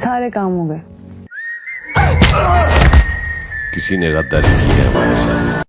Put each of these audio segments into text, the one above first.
सारे काम हो गए। किसी ने गद्दारी की है हमारे साथ।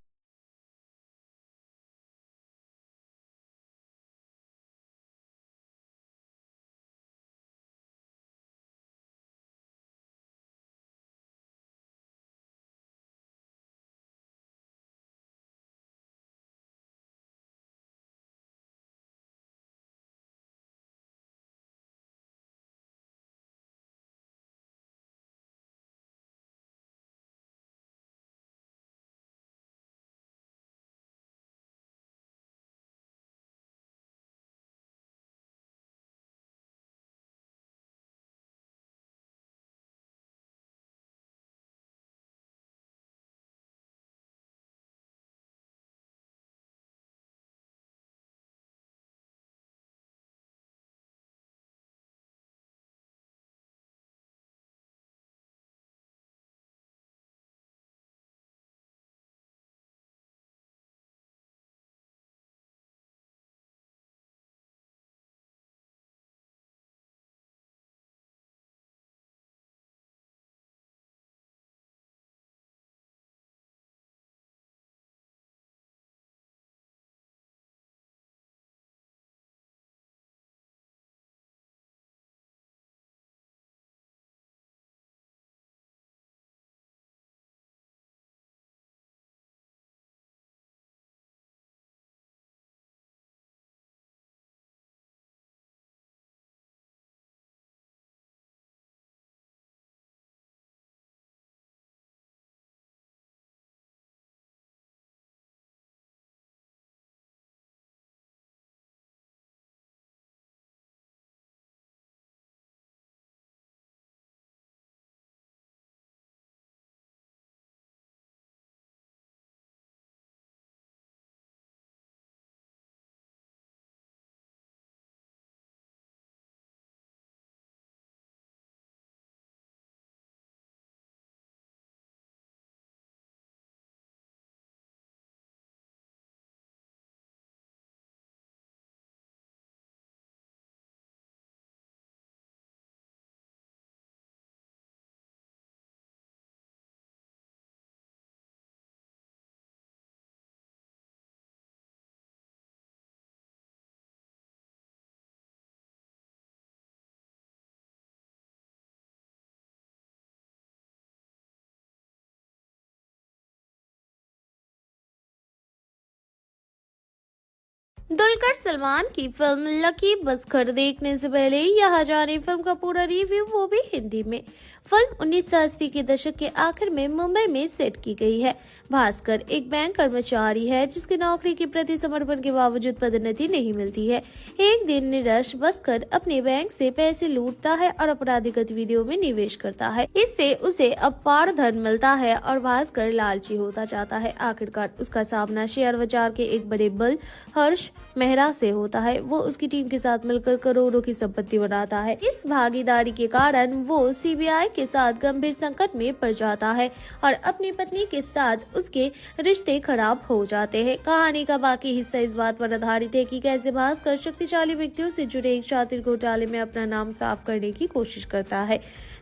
दुलकर सलमान की फिल्म लकी बस्कर देखने से पहले यहाँ जाने फिल्म का पूरा रिव्यू, वो भी हिंदी में। फिल्म 1980 के दशक के आखिर में मुंबई में सेट की गई है। भास्कर एक बैंक कर्मचारी है जिसकी नौकरी के प्रति समर्पण के बावजूद पदोन्नति नहीं मिलती है। एक दिन निराश बस्कर अपने बैंक से पैसे लूटता है और आपराधिक गतिविधियों में निवेश करता है। इससे उसे अपार धन मिलता है और भास्कर लालची होता जाता है। आखिरकार उसका सामना शेयर बाजार के एक बड़े बल हर्ष मेहरा से होता है। वो उसकी टीम के साथ मिलकर करोड़ों की संपत्ति बनाता है। इस भागीदारी के कारण वो सीबीआई के साथ गंभीर संकट में पड़ जाता है और अपनी पत्नी के साथ उसके रिश्ते खराब हो जाते हैं। कहानी का बाकी हिस्सा इस बात पर आधारित है कि कैसे भास्कर शक्तिशाली व्यक्तियों से जुड़े एक शातिर घोटाले में अपना नाम साफ करने की कोशिश करता है।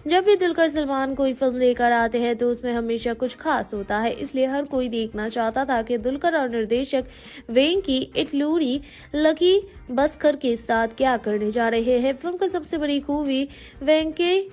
जब भी दुलकर सलमान कोई फिल्म लेकर आते हैं तो उसमें हमेशा कुछ खास होता है, इसलिए हर कोई देखना चाहता था कि दुलकर और निर्देशक वेंकी इटलूरी लकी बस्कर के साथ क्या करने जा रहे हैं। फिल्म की सबसे बड़ी खूबी वेंकी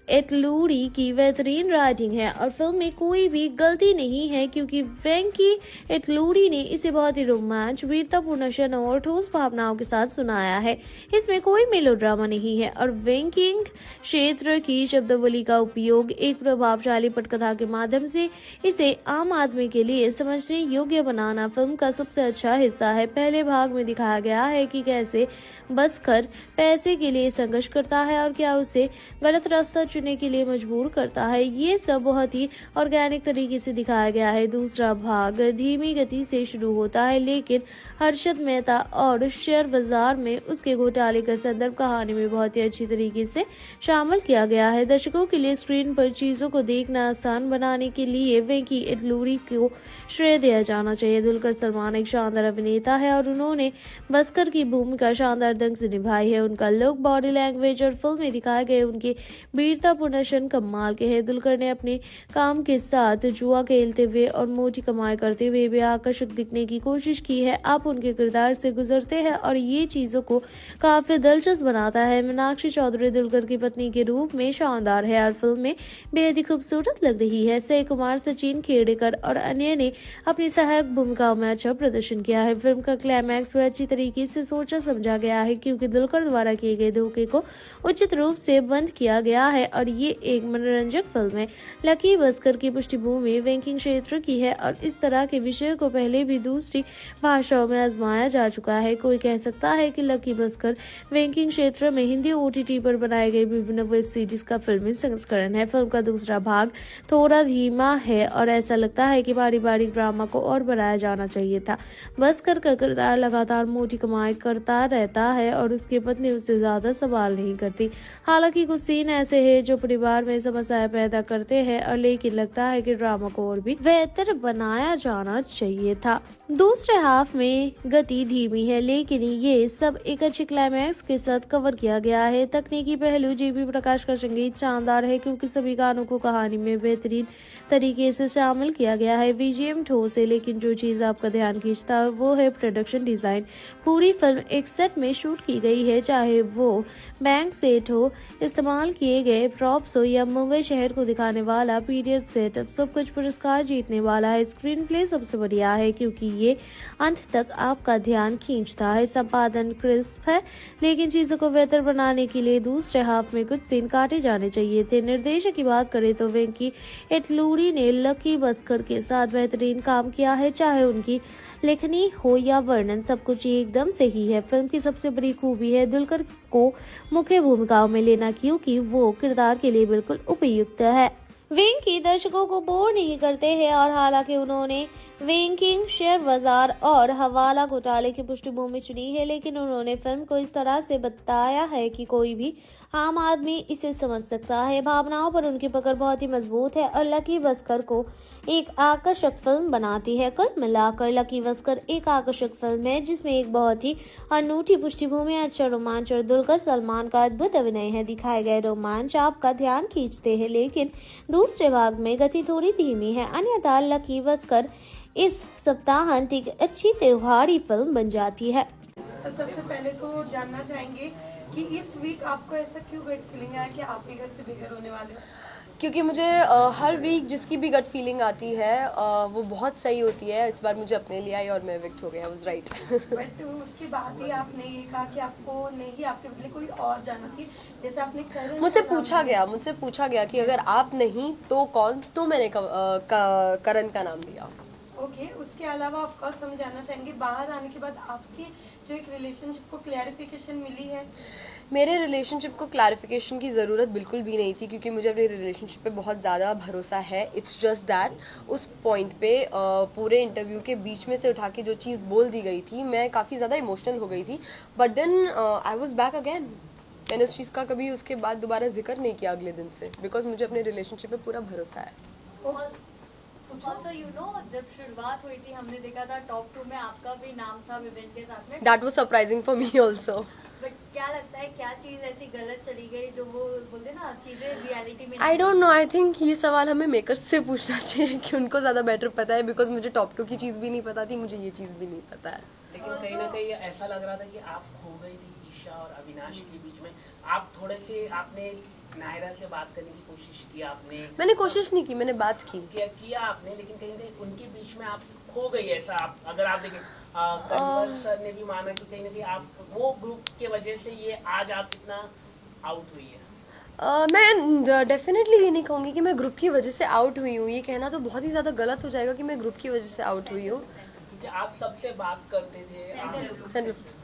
इटलूरी की बेहतरीन राइटिंग है और फिल्म में कोई भी गलती नहीं है, क्योंकि वेंकी इटलूरी ने इसे बहुत ही रोमांच, वीरतापूर्ण क्षण और ठोस भावनाओं के साथ सुनाया है। इसमें कोई मेलोड्रामा नहीं है और वेंकिंग क्षेत्र की शब्दावली का उपयोग एक प्रभावशाली पटकथा के माध्यम से इसे आम आदमी के लिए समझने योग्य बनाना फिल्म का सबसे अच्छा हिस्सा है। पहले भाग में दिखाया गया है कि कैसे बस्कर पैसे के लिए संघर्ष करता है और क्या उसे गलत रास्ता चुनने के लिए मजबूर करता है। ये सब बहुत ही ऑर्गेनिक तरीके से दिखाया गया है। दूसरा भाग धीमी गति से शुरू होता है, लेकिन हर्षद मेहता और शेयर बाजार में उसके घोटाले का संदर्भ कहानी में बहुत ही अच्छी तरीके से शामिल किया गया है। दर्शकों के लिए स्क्रीन पर चीजों को देखना आसान बनाने के लिए वेंकी इटलूरी को श्रेय दिया जाना चाहिए। दुलकर सलमान एक शानदार अभिनेता है और उन्होंने बस्कर की भूमिका शानदार ढंग से निभाई है। उनका लुक, बॉडी लैंग्वेज और फिल्म में दिखाए गए उनके वीर अभिनेता पुनर्शन कमाल के हैं। दुलकर ने अपने काम के साथ जुआ खेलते हुए और मोटी कमाई करते हुए भी आकर्षक दिखने की कोशिश की है। आप उनके किरदार से गुजरते हैं और ये चीजों को काफी दिलचस्प बनाता है। मीनाक्षी चौधरी दुलकर की पत्नी के रूप में शानदार है और फिल्म में बेहद ही खूबसूरत लग रही है। सही कुमार, सचिन खेड़ेकर और अन्य ने अपनी सहायक भूमिकाओं में अच्छा प्रदर्शन किया है। फिल्म का क्लाइमैक्स भी अच्छी तरीके से सोचा समझा गया है, क्योंकि दुलकर द्वारा किए गए धोखे को उचित रूप से बंद किया गया है और ये एक मनोरंजक फिल्म है। लकी भास्कर की पृष्ठभूमि बैंकिंग क्षेत्र की है और इस तरह के विषय को पहले भी दूसरी भाषाओं में आजमाया जा चुका है। कोई कह सकता है कि लकी भास्कर बैंकिंग क्षेत्र में हिंदी OTT पर बनाए गए विभिन्न वेब सीरीज का फिल्मी संस्करण है। फिल्म का दूसरा भाग थोड़ा धीमा है और ऐसा लगता है कि पारिवारिक ड्रामा को और बढ़ाया जाना चाहिए था। भास्कर का किरदार लगातार मोटी कमाई करता रहता है और उसकी पत्नी उससे ज्यादा सवाल नहीं करती। हालांकि कुछ सीन ऐसे हैं जो परिवार में समस्याएं पैदा करते हैं और लेकिन लगता है कि ड्रामा को और भी बेहतर बनाया जाना चाहिए था। दूसरे हाफ में गति धीमी है, लेकिन ये सब एक अच्छे क्लाइमैक्स के साथ कवर किया गया है। तकनीकी पहलू JB प्रकाश का संगीत शानदार है, क्योंकि सभी गानों को कहानी में बेहतरीन तरीके से शामिल किया गया है। BGM ठोस है, लेकिन जो चीज आपका ध्यान खींचता है वो है प्रोडक्शन डिजाइन। पूरी फिल्म एक सेट में शूट की गई है, चाहे वो बैंक सेट हो, इस्तेमाल किए गए प्रॉप्स हो या मुंबई शहर को दिखाने वाला पीरियड सेटअप, सब कुछ पुरस्कार जीतने वाला है। स्क्रीन प्ले सबसे बढ़िया है, क्योंकि ये अंत तक आपका ध्यान खींचता है। संपादन क्रिस्प है, लेकिन चीजों को बेहतर बनाने के लिए दूसरे हाफ में कुछ सीन काटे जाने चाहिए थे। निर्देशक की बात करें तो वेंकी एटलूरी ने लकी भास्कर के साथ बेहतरीन काम किया है। चाहे उनकी लेखनी हो या वर्णन, सब कुछ एकदम सही है। फिल्म की सबसे बड़ी खूबी है दुलकर को मुख्य भूमिकाओं में लेना, क्योंकि वो किरदार के लिए बिल्कुल उपयुक्त है। वेंकी दर्शकों को बोर नहीं करते हैं और हालांकि उन्होंने बैंकिंग, शेयर बाजार और हवाला घोटाले की पृष्ठभूमि चुनी है, लेकिन उन्होंने फिल्म को इस तरह से बताया है कि कोई भी आम आदमी इसे समझ सकता है। भावनाओं पर उनकी पकड़ बहुत ही मजबूत है और लकी भास्कर को एक आकर्षक फिल्म बनाती है। कुल मिलाकर लकी भास्कर एक आकर्षक फिल्म है, जिसमें एक बहुत ही अनूठी पृष्ठभूमि, अच्छा रोमांच और दुलकर सलमान का अद्भुत अभिनय है। दिखाए गए रोमांच आपका ध्यान खींचते हैं, लेकिन दूसरे भाग में गति थोड़ी धीमी है। अन्यथा लकी भास्कर इस सप्ताहांत एक अच्छी त्योहारी फिल्म बन जाती है। तो सबसे पहले तो जानना चाहेंगे कि इस वीक आपको ऐसा क्यों गट फीलिंग आया कि आप भी घर से बेघर होने वाले हो? क्योंकि मुझे हर वीक जिसकी भी गट फीलिंग आती है वो बहुत सही होती है। इस बार मुझे अपने लिए आई और मैं विक्ट हो गया, वाज राइट। बट उसके बाद ही आपने ये कहा कि आपको नहीं, आपके बदले कोई और जाना चाहिए, जैसे आपने मुझसे पूछा गया कि अगर आप नहीं तो कौन, तो मैंने करण का नाम दिया। ओके, उसके अलावा आप कल समझाना चाहेंगे बाहर आने के बाद आपकी जो एक रिलेशनशिप को क्लैरिफिकेशन मिली है? मेरे रिलेशनशिप को क्लैरिफिकेशन की ज़रूरत बिल्कुल भी नहीं थी, क्योंकि मुझे अपने रिलेशनशिप पे बहुत ज़्यादा भरोसा है। इट्स जस्ट दैट उस पॉइंट पे पूरे इंटरव्यू के बीच में से उठा के जो चीज़ बोल दी गई थी, मैं काफ़ी ज़्यादा इमोशनल हो गई थी, but then I was back again. मैंने उस चीज़ का कभी उसके बाद दोबारा जिक्र नहीं किया अगले दिन से, बिकॉज मुझे अपने रिलेशनशिप पे पूरा भरोसा है। Also, you know, जब शुरुआत हुई थी हमने देखा था टॉप 2 में आपका भी नाम था विवेन के साथ में। That was surprising for me also. But क्या लगता है क्या चीज ऐसी गलत चली गई जो वो बोलते ना चीजें रियलिटी में? I don't know, I think ये सवाल हमें मेकर्स से पूछना चाहिए कि उनको ज़्यादा बेटर पता है, बिकॉज मुझे टॉप 2 की चीज़ भी नहीं पता थी, मुझे ये चीज़ भी नहीं पता है। लेकिन कहीं ना कहीं ऐसा लग रहा था कि आप खो गई थी ईशा और अविनाश के बीच में। आप थोड़े से आपने नायरा से बात करने की कोशिश की, आपने मैंने कोशिश नहीं की, मैंने बात की। किया आपने, लेकिन कहीं ना कहीं उनके बीच में आप खो गई। ऐसा आप अगर आप देखें कन्वर सर ने भी माना कि कहीं ना कहीं आप वो ग्रुप के वजह से ये आज आप इतना आउट हुई है। मैं डेफिनेटली ये नहीं कहूँगी कि मैं ग्रुप की वजह से आउट हुई हूँ। ये कहना तो बहुत ही ज़्यादा गलत हो जाएगा कि मैं ग्रुप की वजह से आउट हुई हूँ। क्योंकि आप सबसे बात करते थे,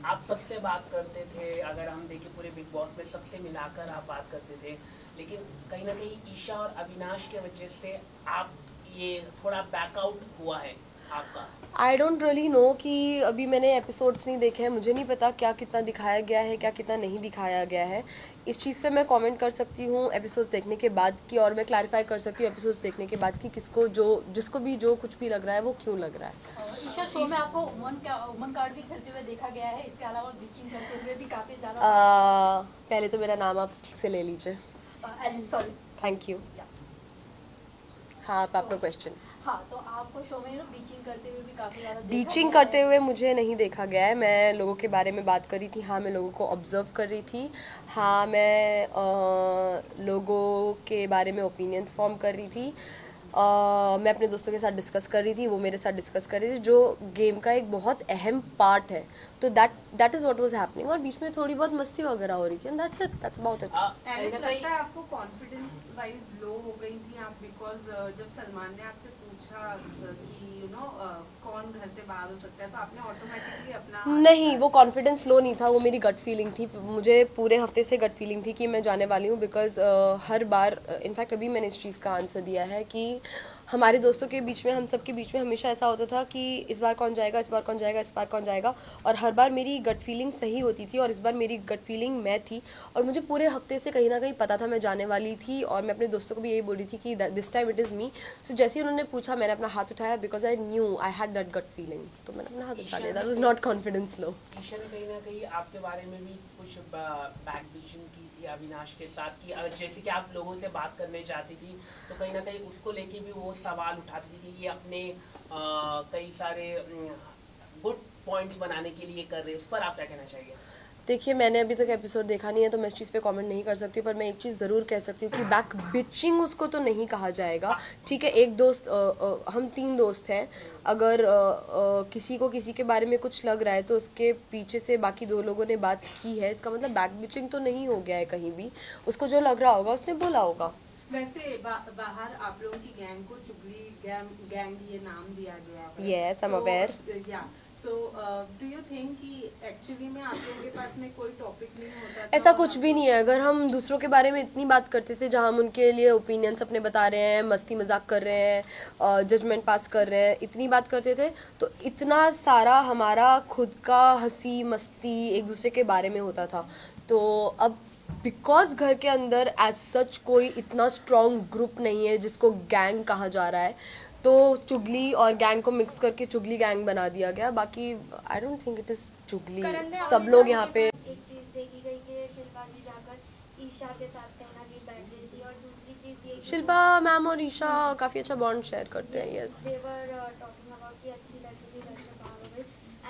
आप सबसे बात करते थे। अगर हम देखें पूरे बिग बॉस में सबसे मिलाकर आप बात करते थे, लेकिन कहीं ना कहीं ईशा और अविनाश के वजह से आप ये थोड़ा बैकआउट हुआ है आपका। आई डोंट रियली नो कि अभी मैंने एपिसोड्स नहीं देखे हैं, मुझे नहीं पता क्या कितना दिखाया गया है, क्या कितना नहीं दिखाया गया है। इस चीज़ पे मैं कमेंट कर सकती हूँ एपिसोड्स देखने के बाद की, और मैं क्लैरिफाई कर सकती हूँ एपिसोड्स देखने के बाद कि किसको जिसको भी जो कुछ भी लग रहा है वो क्यों लग रहा है। ईशा शो में आपको वुमन कार्ड भी खेलते हुए देखा गया है, इसके अलावा ब्लीचिंग करते हुए भी काफी ज्यादा। पहले तो मेरा नाम आप ठीक से ले लीजिए। Alice sorry thank you. हाँ, आप आपका क्वेश्चन। हाँ, तो आपको शो में बीचिंग करते हुए भी काफी ज्यादा देखा बीचिंग गया करते है। हुए मुझे नहीं देखा गया है। मैं लोगों के बारे में बात कर रही थी। हाँ, मैं लोगों को ऑब्जर्व कर रही थी। हाँ, मैं लोगों के बारे में ओपिनियंस फॉर्म कर रही थी। मैं अपने दोस्तों के साथ डिस्कस कर रही थी, वो मेरे साथ डिस्कस कर रही थी, जो गेम का एक बहुत अहम पार्ट है। तो that is what was happening. और बीच में थोड़ी बहुत मस्ती वगैरह हो रही थी, and that's it, that's about it. कहीं ना लगता कहीं है आपको कॉन्फिडेंस वाइज लो हो गई थी आप, बिकॉज जब सलमान ने आपसे पूछा कि कौन घर से बाहर हो सकता है, तो आपने ऑटोमेटिकली अपना नहीं, वो कॉन्फिडेंस लो नहीं था, वो मेरी गट फीलिंग थी। मुझे पूरे हफ्ते से गट फीलिंग थी कि मैं जाने वाली हूँ, बिकॉज हर बार इनफैक्ट अभी मैंने इस चीज़ का आंसर दिया है कि हमारे दोस्तों के बीच में, हम सब के बीच में हमेशा ऐसा होता था कि इस बार कौन जाएगा, इस बार कौन जाएगा, इस बार कौन जाएगा, और हर बार मेरी गट फीलिंग सही होती थी, और इस बार मेरी गट फीलिंग मैं थी, और मुझे पूरे हफ्ते से कहीं ना कहीं पता था मैं जाने वाली थी, और मैं अपने दोस्तों को भी यही बोल रही थी कि this time it is me. So जैसे ही उन्होंने पूछा, मैंने अपना हाथ उठाया, because I knew I had that gut feeling, तो मैंने अपना हाथ उठा लिया। That was not confidence low. Isha ने कहीं ना कहीं आपके बारे में भी कुछ बैक बीचिंग की थी अविनाश के साथ कि जैसे कि आप लोगों से बात करने जाती थी, तो कहीं ना कहीं उसको लेके भी वो सवाल उठाती थी कि ये अपने कई सारे गुड पॉइंट्स बनाने के लिए कर रहे हैं। उस पर आप क्या कहना चाहिए? देखिए, मैंने अभी तक एपिसोड देखा नहीं है, तो मैं इस चीज़ पे कमेंट नहीं कर सकती, पर मैं एक चीज़ ज़रूर कह सकती हूँ कि बैक बिचिंग उसको तो नहीं कहा जाएगा। ठीक है, एक दोस्त, हम 3 दोस्त हैं, अगर किसी को किसी के बारे में कुछ लग रहा है, तो उसके पीछे से बाकी 2 लोगों ने बात की है, इसका मतलब बैक बिचिंग तो नहीं हो गया है कहीं भी। उसको जो लग रहा होगा उसने बोला होगा। वैसे बाहर आप लोगों की गैंग को चुगली गैंग ये नाम दिया गया है। Yes, I'm aware. So do you think कि एक्चुअली में आप लोगों के पास में कोई टॉपिक नहीं होता था? ऐसा कुछ भी नहीं है। अगर हम दूसरों के बारे में इतनी बात करते थे, जहाँ हम उनके लिए ओपिनियंस अपने बता रहे हैं, मस्ती मजाक कर रहे हैं, जजमेंट पास कर रहे हैं, इतनी बात करते थे, तो इतना सारा हमारा खुद का हंसी मस्ती एक दूसरे के बारे में होता था। तो अब बिकॉज घर के अंदर एज सच कोई इतना स्ट्रॉन्ग ग्रुप नहीं है जिसको गैंग कहा जा रहा है, तो चुगली और गैंग को मिक्स करके चुगली गैंग बना दिया गया। बाकी I don't think it is चुगली। सब लोग यहाँ पे एक चीज देखी गई कि शिल्पा जी जाकर ईशा के साथ कहना कि बैठ रही थी, और दूसरी चीज ये शिल्पा मैम और ईशा काफ़ी अच्छा बॉन्ड शेयर करते हैं। यस, देवर टॉकिंग अबाउट कि अच्छी लड़की थी, घर से बाहर हो गई,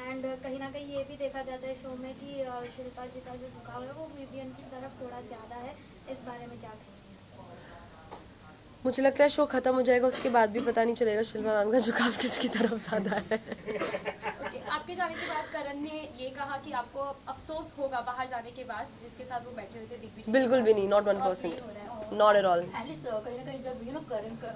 एंड कहीं ना कहीं ये भी देखा जाता है शो में कि शिल्पा जी का जो झुकाव है वो विवियन की तरफ थोड़ा ज़्यादा है। इस बारे में क्या कहेंगे? मुझे लगता है शो खत्म हो जाएगा, उसके बाद भी पता नहीं चलेगा शिल्पा मैम का झुकाव किसकी तरफ ज़्यादा है। ओके, आपके जाने के बाद करण ने ये कहा कि आपको अफसोस होगा बाहर जाने के बाद, जिसके साथ वो बैठे हुए थे दिग्विजय। बिल्कुल भी नहीं, not 1%, not at all. Alice कहीं ना कहीं जब करण का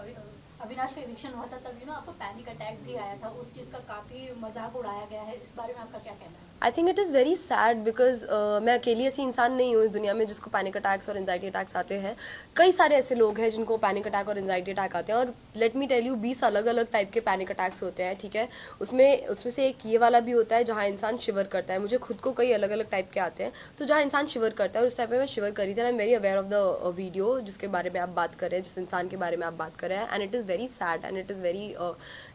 अविनाश का इविक्शन हुआ था, तब आपको पैनिक अटैक भी आया था, उस चीज़ का काफ़ी मजाक उड़ाया गया है। इस बारे में आपका क्या कहना है? I think it is very sad, because मैं अकेली ऐसी इंसान नहीं हूँ इस दुनिया में जिसको पैनिक अटैक्स और एंजाइटी अटैक्स आते हैं। कई सारे ऐसे लोग हैं जिनको पैनिक अटैक और एंजाइटी अटैक आते हैं, और लेट मी टेल यू 20 अलग अलग टाइप के पैनिक अटैक्स होते हैं। ठीक है, उसमें से एक ये वाला भी होता है जहाँ इंसान शिवर करता है। मुझे खुद को कई अलग अलग टाइप के आते हैं, तो जहाँ इंसान शिवर करता है, उस टाइप में मैं शिवर करी थी। आई am very aware of the video जिसके बारे में आप बात कर रहे हैं, जिस इंसान के बारे में आप बात कर रहे हैं, and it is very sad and it is very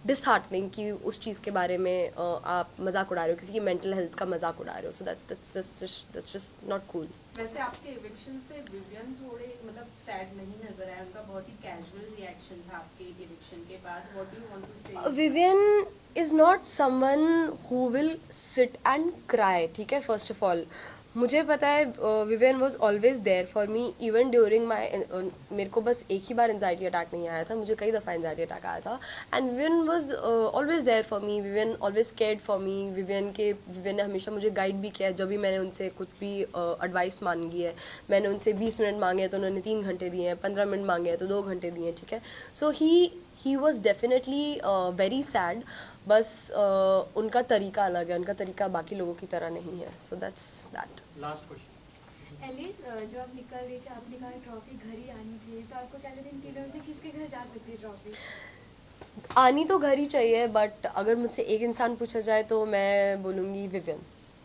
disheartening कि उस चीज़ के बारे में आप मजाक उड़ा रहे हो, किसी की मेंटल हेल्थ का मजाक उड़ा रहे हो। So that's just not cool. वैसे आपके इविक्शन से विवियन थोड़े मतलब सैड नहीं नजर आया, उनका बहुत ही कैजुअल रिएक्शन था आपके इविक्शन के बाद। What do you want to say? Vivian is not someone who will sit and cry. ठीक है, फर्स्ट ऑफ ऑल मुझे पता है Vivian was always there for me even during my, मेरे को बस एक ही बार एंजाइटी अटैक नहीं आया था, मुझे कई दफ़ा एंजाइटी अटैक आया था, and Vivian was always there for me. Vivian always cared for me. Vivian ने हमेशा मुझे गाइड भी किया है जब भी मैंने उनसे कुछ भी एडवाइस मांगी है। मैंने उनसे 20 मिनट मांगे हैं तो उन्होंने 3 घंटे दिए हैं, 15 मिनट मांगे हैं तो 2 घंटे दिए हैं। ठीक है, so he was definitely very sad, बस उनका तरीका अलग है, उनका तरीका बाकी लोगों की तरह नहीं है। So that's that. Last question. Alice, जब आप निकल रही थी, आपने कहा ट्रॉफी घर ही आनी चाहिए, तो आपको क्या लगता है इन तीनों से किसके घर जा सकती है ट्रॉफी? आनी तो घर ही चाहिए, बट अगर मुझसे एक इंसान पूछा जाए तो मैं बोलूँगी विवियन।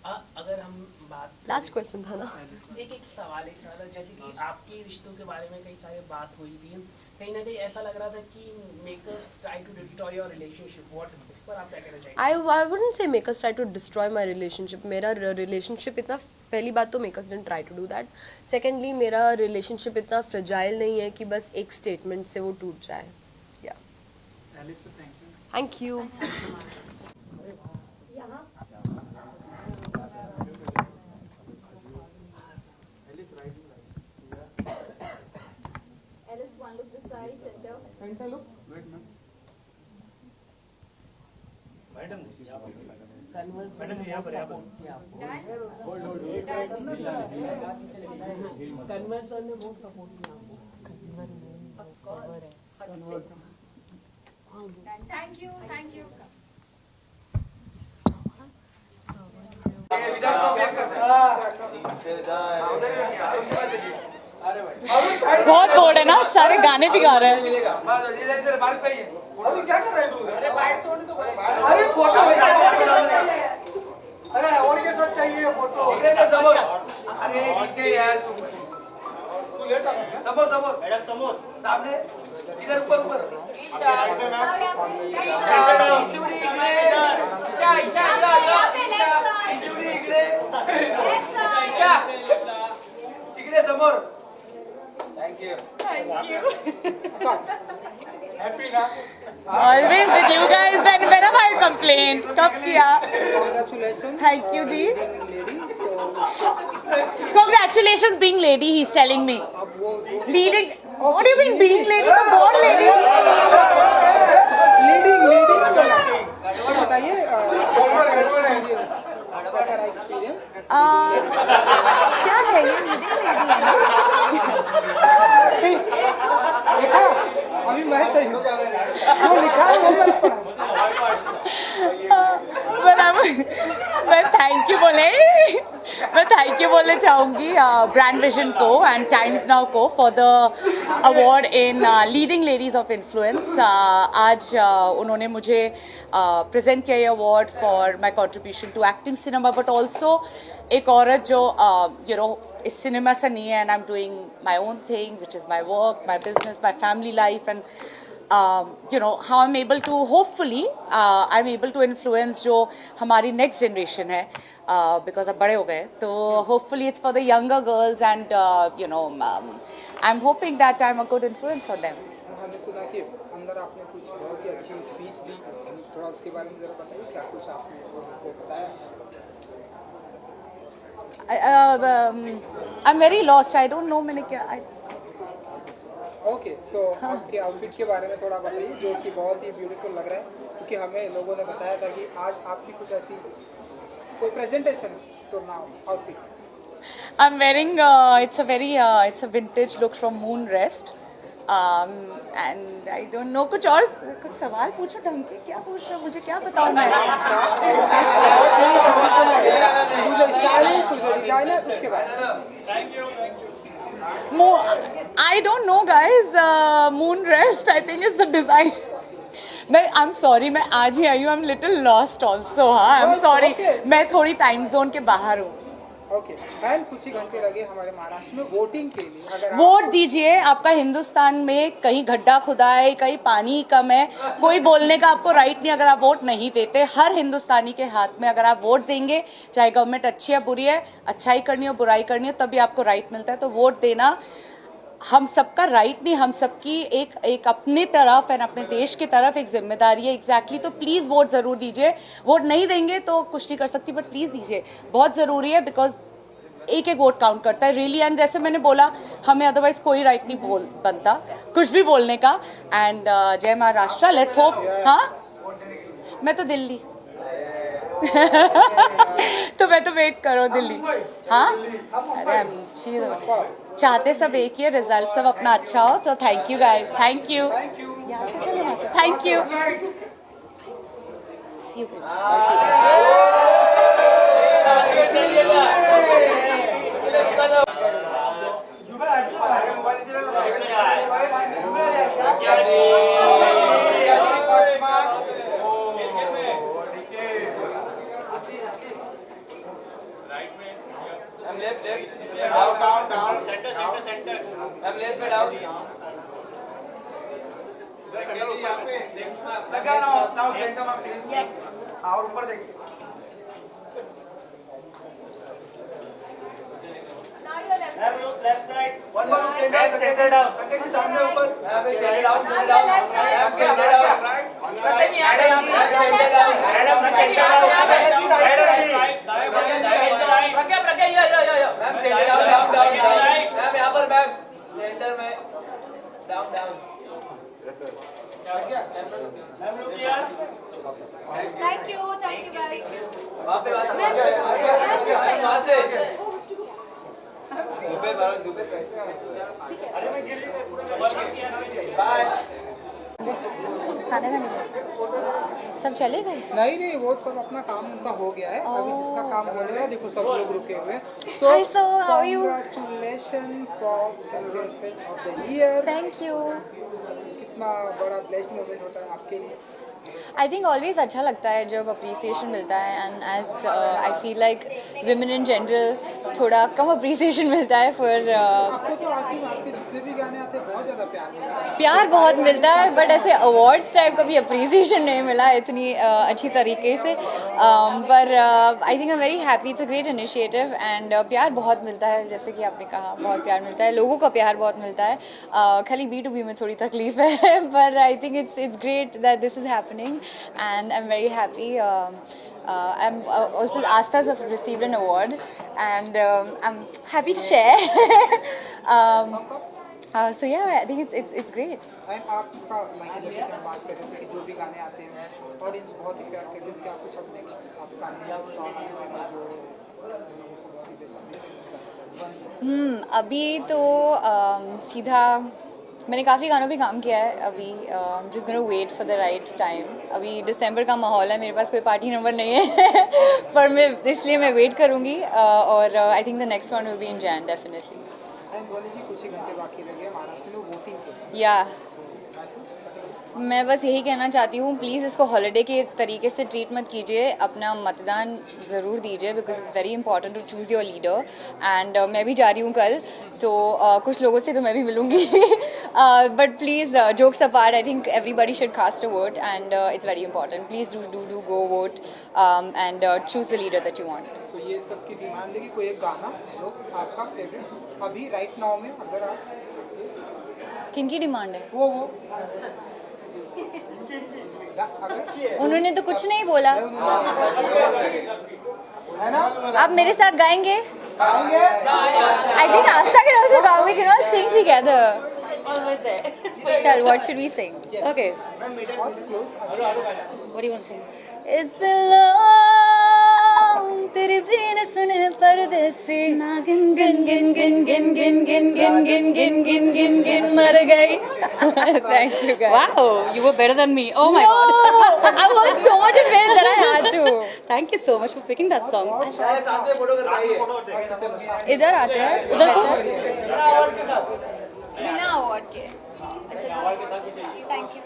अगर हम बात, लास्ट क्वेश्चन था ना? एक सवाल जैसे कि आपके रिश्तों के बारे में कई सारी बात हुई थी, कहीं ना कहीं ऐसा लग रहा था कि makers try to destroy your relationship. What, इस पर आप क्या कहना चाहिए? I wouldn't say make us try to destroy my relationship. मेरा रिलेशनशिप इतना पहली बात तो makers didn't try to do that. Secondly मेरा रिलेशनशिप इतना फ्रेजाइल नहीं है कि बस एक स्टेटमेंट से वो टूट जाए. या thank you. Alice, one look this side, center. Center look. Wait, ma'am. Madam यहाँ पर Done? कन्वर्स सर ने बहुत सपोर्ट किया Of course. Done. Thank you. Thank you. बहुत बोर्ड है ना, सारे गाने भी गा रहे हैं. अभी क्या कर रहे तू? अरे फोटो अरे और के साथ चाहिए फोटो. अरे इनके यार तू लेट आ गया. सबो मैडम समोस सामने इधर ऊपर ईशा इकडे समोर. Thank you. हैप्पी ना. Always with you guys whenever I complain. कब किया? Thank you ji. Congratulations being lady, he's telling me. Leading. What do you mean being lady? तो born lady. लीडिंग बताइए एक्सपीरियंस क्या है ये leading lady? देखा अभी मैं सही हूँ. जो लिखा है वो मैंने पढ़ा. मैं थैंक यू बोलने चाहूँगी ब्रांड विजन को एंड टाइम्स नाउ को for the award in leading ladies of influence. आज उन्होंने मुझे प्रेजेंट किया ये award for my contribution to acting cinema, but also एक औरत जो यू नो इस सिनेमा से नहीं है, and I am doing my own thing which is my work, my business, my family life, and you know how I'm able to hopefully I'm able to influence जो हमारी next generation है because अब बड़े हो गए, तो hopefully it's for the younger girls and you know I'm hoping that I'm a good influence for them. हमने सुना कि अंदर आपने कुछ बहुत ही अच्छी स्पीच दी, थोड़ा उसके बारे में जरा बताइए. क्या कुछ आपने उनको बताया? I'm very lost. I don't know मैंने क्या. ओके सो आपके आउटफिट के बारे में थोड़ा बताइए जो कि बहुत ही ब्यूटीफुल लग रहा है, क्योंकि हमें लोगों ने बताया था कि आज आपकी कुछ ऐसी कोई प्रेजेंटेशन तो now outfit. I'm wearing it's a vintage look from Moon Rest and I don't know कुछ सवाल पूछो ढंग के. क्या पूछ रहे हो, मुझे क्या बताऊँ मैं. उसके बाद I don't know guys. Moon Rest I think is the design. I'm sorry, मैं आज ही आई हूँ. I'm little lost also. हाँ, I'm sorry. मैं थोड़ी टाइम जोन के बाहर हूँ. ओके. एंड कुछ ही घंटे लगे हमारे महाराष्ट्र में वोटिंग के लिए. अगर वोट दीजिए. आपका हिंदुस्तान में कहीं गड्ढा खुदा है, कहीं पानी कम है, कोई बोलने का आपको राइट नहीं अगर आप वोट नहीं देते. हर हिंदुस्तानी के हाथ में अगर आप वोट देंगे, चाहे गवर्नमेंट अच्छी है बुरी है, अच्छाई करनी हो बुराई करनी हो, तभी आपको राइट मिलता है. तो वोट देना हम सबका राइट नहीं, हम सबकी एक अपनी तरफ एंड अपने देश की तरफ एक जिम्मेदारी है. एग्जैक्टली. तो प्लीज़ वोट ज़रूर दीजिए. वोट नहीं देंगे तो कुछ नहीं कर सकती, बट प्लीज़ दीजिए. बहुत ज़रूरी है बिकॉज एक वोट काउंट करता है रियली. एंड जैसे मैंने बोला, हमें अदरवाइज कोई राइट नहीं बनता कुछ भी बोलने का. एंड जय महाराष्ट्र. Let's hope. हाँ, मैं तो दिल्ली तो मैं तो वेट करो दिल्ली. हाँ, अरे चाहते सब एक ही है, रिजल्ट सब अपना अच्छा हो. तो thank you guys. Thank you. यहाँ से चले वहाँ से. Thank you. See you. और ऊपर देखिए. Thank you guys. खाना खाने में सब चले गए। नहीं वो सब अपना काम उनका हो गया है। अभी जिसका काम हो गया है देखो सब लोग रुके हुए हैं। Hi, so how are you? Congratulations for celebration of the year। Thank you. कितना बड़ा ब्लेस्ड मोमेंट होता है आपके लिए। आई थिंक ऑलवेज अच्छा लगता है जब अप्रिसिएशन मिलता है and as I feel like women in general थोड़ा कम अप्रिसिएशन मिलता है फॉर आपको तो आपके जितने भी गाने आते हैं बहुत ज़्यादा प्यार मिलता है। प्यार बहुत मिलता है बट ऐसे अवार्ड्स टाइप का भी अप्रिसिएशन नहीं मिला इतनी अच्छी तरीके से पर I think I am very happy it's a great initiative and प्यार बहुत मिलता है जैसे कि आपने कहा बहुत प्यार मिलता है लोगों का प्यार बहुत मिलता है खाली B2B में थोड़ी तकलीफ है पर I think it's great that this is happening and I'm very happy. I'm also Aastha's have received an award, and I'm happy to share. So yeah, I think it's great. And आपका like जैसे कि हम बात कर रहे थे कि जो भी गाने आते हैं ऑडियंस बहुत ही प्यार करते हैं। क्या कुछ अब नेक्स्ट आपका नया सॉन्ग आने वाला जो बहुत ही बेसब्री से अभी तो सीधा मैंने काफ़ी गानों पे काम किया है अभी just gonna wait for the right time. अभी दिसंबर का माहौल है मेरे पास कोई पार्टी नंबर नहीं है पर मैं इसलिए मैं वेट करूँगी और आई think the next one will be in Jain definitely. कुछ ही घंटे बाकी रह गए महाराष्ट्र में वोटिंग के। या मैं बस यही कहना चाहती हूँ प्लीज़ इसको हॉलिडे के तरीके से ट्रीट मत कीजिए अपना मतदान ज़रूर दीजिए because it's very important to choose your leader and मैं भी जा रही हूँ कल तो कुछ लोगों से तो मैं भी मिलूँगी but please jokes apart I think everybody should cast a vote and it's very important please do go vote and choose the leader that you want. तो ये सब की डिमांड है कि कोई एक गाना जो आपका फेवरेट अभी राइट नाउ में अगर आप किन की डिमांड है वो उन्होंने तो कुछ नहीं बोला। है ना आप मेरे साथ गाएंगे? I think Aastha can also go. We can all sing together. Almost there. Chal, what should we sing? Yes. Okay. What do you want to sing? It's been long. तेरे बिन सुने परदेसी गिन गिन गिन गिन गिन गिन गिन गिन गिन गिन गिन गिन गिन मर गई। Thank you guys. Wow, you were better than me. Oh my God. I was so much afraid that I had to. Thank you so much for picking that song. इधर आते हैं उधर को बिना अवार्ड के। Thank you.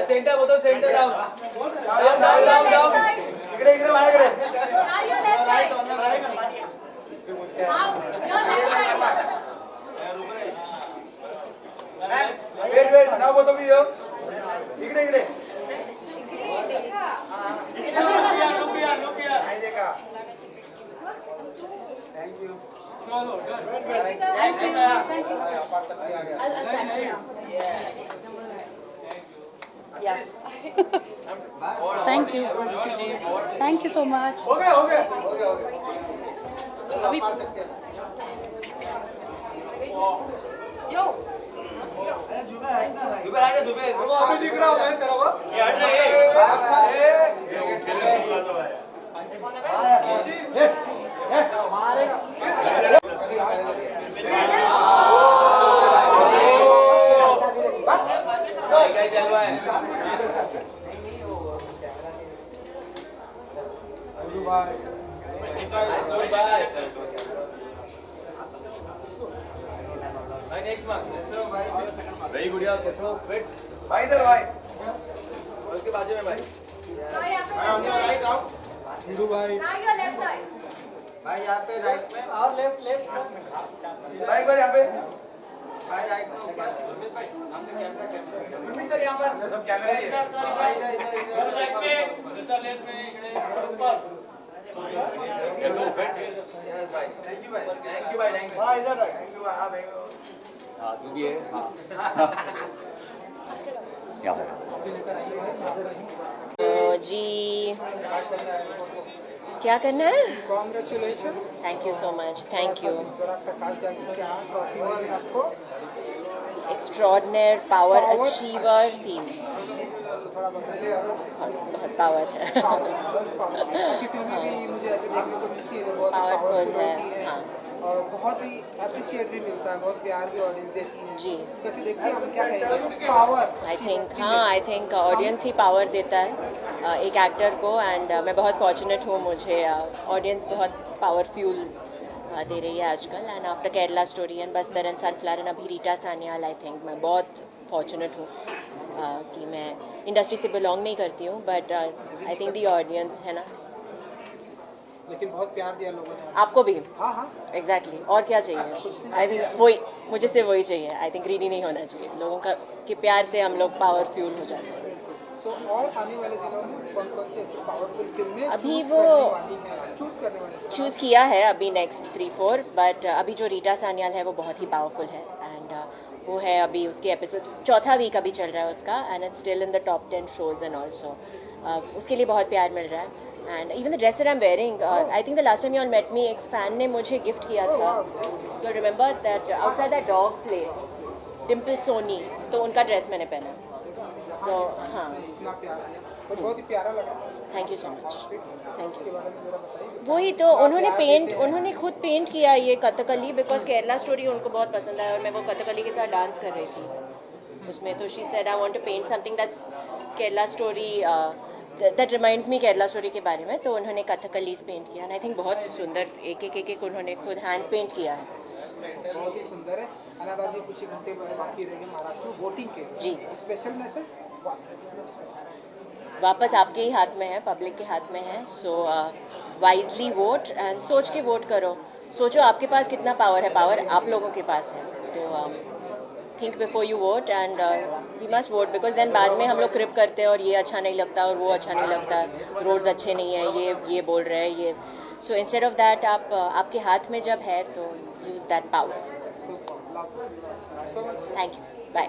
सेंटर बोलो centre down इकडे इकडे माझ्याकडे वेट नाव बोलतो मी इकडे इकडे thank you Thank you. Thank you so much. हो गया अभी दुबे अभी दिख रहा हूँ मैं तेरा वो भाई नेक्स्ट मंथ भाई गुड़िया कैसे हो वेट भाई इधर भाई उसके बाजू में भाई राइट आओ हिंदू भाई भाई यहाँ पे राइट में और लेफ्ट भाई एक बार यहाँ पे तो जी क्या करना है? Congratulation. Thank you so much, thank you. Prakash Jani क्या ट्रॉफी मिली आपको? एक्स्ट्रॉर्डिनरी पावर अचीवर थीम, थोड़ा बताइए। बहुत पावर है। आपकी फिल्में भी मुझे ऐसे देखने को मिलती है, बहुत पावरफुल है, हाँ। और बहुत ही अप्रिशिएट भी मिलता है, बहुत प्यार भी ऑडियंस देती है जी। कैसे देखते हैं, हम क्या कहेंगे power? I think audience he power देता है एक एक्टर को, एंड मैं बहुत फॉर्चुनेट हूँ, मुझे ऑडियंस बहुत पावर फ्यूल दे रही है आजकल। And after Kerala story and Bastar and sunflower and अभी रीटा सान्याल, आई थिंक मैं बहुत फॉर्चुनेट हूँ कि मैं इंडस्ट्री से बिलोंग नहीं करती हूँ, but I think the audience है ना, लेकिन बहुत प्यार दिया लोगों ने आपको भी। हाँ हाँ एग्जैक्टली और क्या चाहिए? आई थिंक वही मुझे से वही चाहिए। आई थिंक ग्रीडी नहीं होना चाहिए, लोगों का के प्यार से हम लोग पावर फ्यूल हो जाते हैं। सो और आने वाले दिनों में कौन कौन सी ऐसी पावरफुल फिल्में अभी चूज वो करने वाली चूज़ किया है अभी नेक्स्ट 3-4, बट अभी जो रीटा सान्याल है वो बहुत ही पावरफुल है, एंड वो है अभी उसके एपिसोड 4था वीक अभी चल रहा है उसका, and it's still in the top 10 shows and also उसके लिए बहुत प्यार मिल रहा है। And even the dress that I am wearing, I think the last time you all met me, एक फ़ैन ने मुझे गिफ्ट किया था, you remember that outside that dog place, Dimple Soni, तो उनका ड्रेस मैंने पहना। सो हाँ, इतना प्यारा है, बहुत ही प्यारा लगा। Thank you so much, thank इसके यू। बारे में जरा बताइए। वही तो उन्होंने खुद पेंट किया ये कथकली, बिकॉज केरला स्टोरी उनको बहुत पसंद आया, और मैं वो कथकली के साथ डांस कर रही थी उसमें, तो she said I want to paint something that's Kerala story, that reminds me Kerala story के बारे में, तो उन्होंने कथकलीज पेंट किया, एंड आई थिंक बहुत सुंदर एक उन्होंने खुद हैंड पेंट किया है। बहुत ही सुंदर है। अनादा जी कुछ ही घंटे बाकी रह गए महाराष्ट्र में वोटिंग के जी। स्पेशल मैसेज वापस आपके ही हाथ में है, पब्लिक के हाथ में है, सो वाइजली वोट एंड सोच के वोट करो। सोचो आपके पास कितना पावर है, पावर आप लोगों के पास है, तो think before you vote, and we must vote, because then बाद में हम लोग क्रिप करते हैं और ये अच्छा नहीं लगता और वो अच्छा नहीं लगता, रोड्स अच्छे नहीं है, ये बोल रहे हैं ये, सो इंस्टेड ऑफ दैट आप आपके हाथ में जब है तो use that power. Thank you, bye.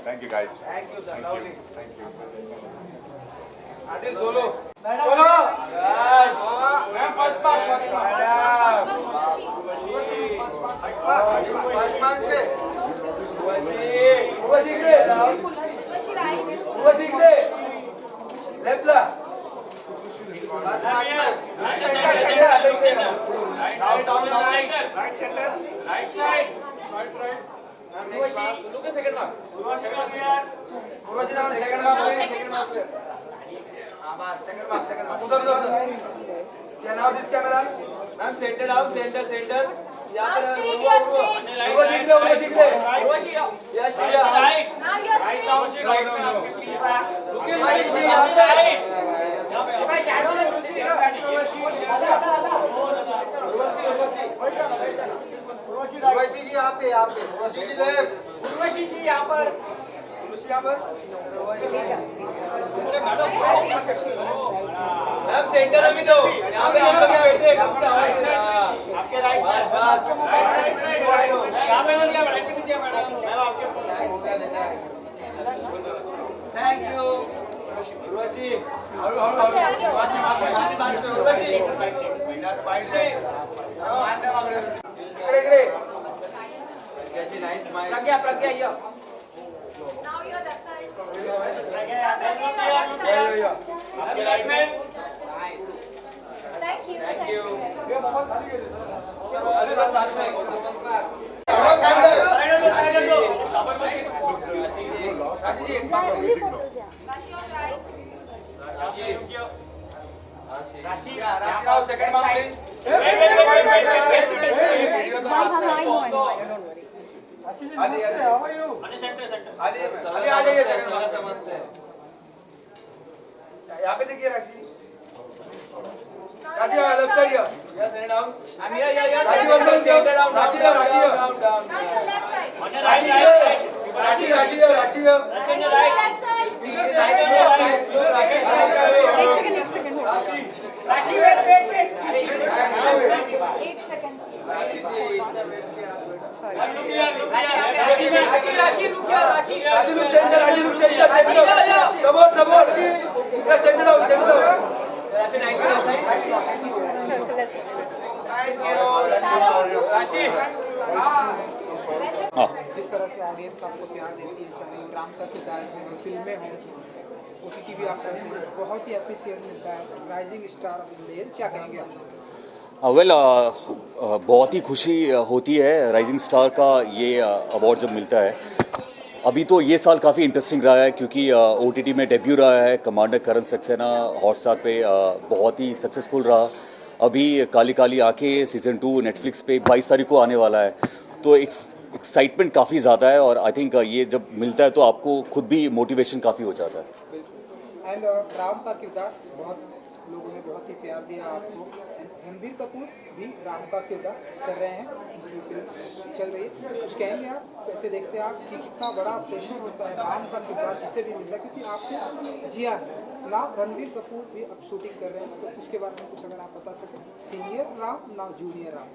Thank you guys. Thank you, sir. Lovely. Thank you. Adil solo. Solo. Ma'am first mark. Madam. First mark पे. उर्वशी इकडे. Left ला. First mark पे. Down. Right center. Right side. Right. Next mark. Look at second mark. Urvashi now second mark पे. हाँ बस second mark. उधर. Turn out this camera. Ma'am center down, center. यहाँ पे उर्वशी इकडे. Yes, right. Right down. Right में आपके please. Look at Urvashi जी यहाँ पे. भाई shadow में उर्वशी जी यहाँ पे उर्वशी जी लेफ्ट, उर्वशी जी यहाँ पर मैम सेंटर में भी दो, यहाँ पे आप लोग बैठे आपके राइट बस यहाँ पे नहीं दिया, राइट पे नहीं दिया मैडम, मैम आपके थैंक यू उर्वशी इकडे प्रज्ञा यहाँ पे देखिए राशि राशि left side here yes and down I am here राशि वन मोर डाउन राशि डाउन राशि डाउन डाउन राशि राशि राशि राशि राशि एक सेकंड राशि जी इतना वेट किया राशि लुक सेंटर राशि look centre support yes centre down राशि राशि जिस तरह से ऑडियंस आपको प्यार देती है, चाहे राम का किरदार हो, फिल्में हों, OTT भी आप करते हैं, बहुत ही अप्रिसिएट मिलता है। राइजिंग स्टार ऑफ इंडिया, क्या कहेंगे आप? वेल बहुत ही खुशी होती है राइजिंग स्टार का ये अवार्ड जब मिलता है। अभी तो ये साल काफ़ी इंटरेस्टिंग रहा है क्योंकि OTT में डेब्यू रहा है कमांडर करण सक्सेना हॉटस्टार पे बहुत ही सक्सेसफुल रहा। अभी काली काली आंखें सीज़न 2 नेटफ्लिक्स पे 22 तारीख को आने वाला है, तो एक्साइटमेंट काफ़ी ज़्यादा है और आई थिंक ये जब मिलता है तो आपको खुद भी मोटिवेशन काफ़ी हो जाता है। एंड राम का किरदार बहुत लोगों ने बहुत ही प्यार दिया आपको। रणबीर कपूर भी राम का किरदार कर रहे हैं, फिल्म चल रही है, कुछ कहेंगे आप? कैसे देखते हैं आप कि कितना बड़ा प्रेशर होता है राम का किरदार जिससे भी मिलता है, क्योंकि आपने जिया है ना। रणबीर कपूर भी अब शूटिंग कर रहे हैं, तो उसके बारे में कुछ अगर आप बता सकें। सीनियर राम ना जूनियर राम?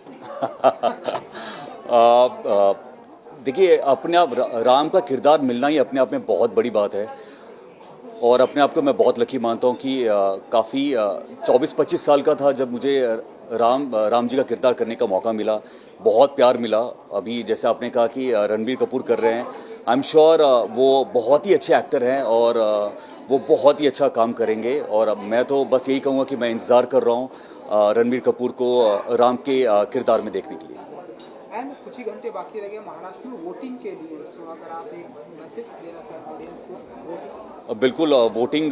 देखिए, अपने आप राम का किरदार मिलना ही अपने आप में बहुत बड़ी बात है और अपने आप को मैं बहुत लकी मानता हूँ कि काफ़ी 24-25 साल का था जब मुझे राम जी का किरदार करने का मौका मिला। बहुत प्यार मिला। अभी जैसे आपने कहा कि रणबीर कपूर कर रहे हैं, आई एम श्योर वो बहुत ही अच्छे एक्टर हैं और वो बहुत ही अच्छा काम करेंगे और मैं तो बस यही कहूँगा कि मैं इंतज़ार कर रहा हूँ रणबीर कपूर को राम के किरदार में देखने के लिए। एंड कुछ ही घंटे बाकी रह गए महाराष्ट्र में वोटिंग के लिए, सो अगर आप एक मैसेज देना चाहें ऑडियंस को। बिल्कुल, वोटिंग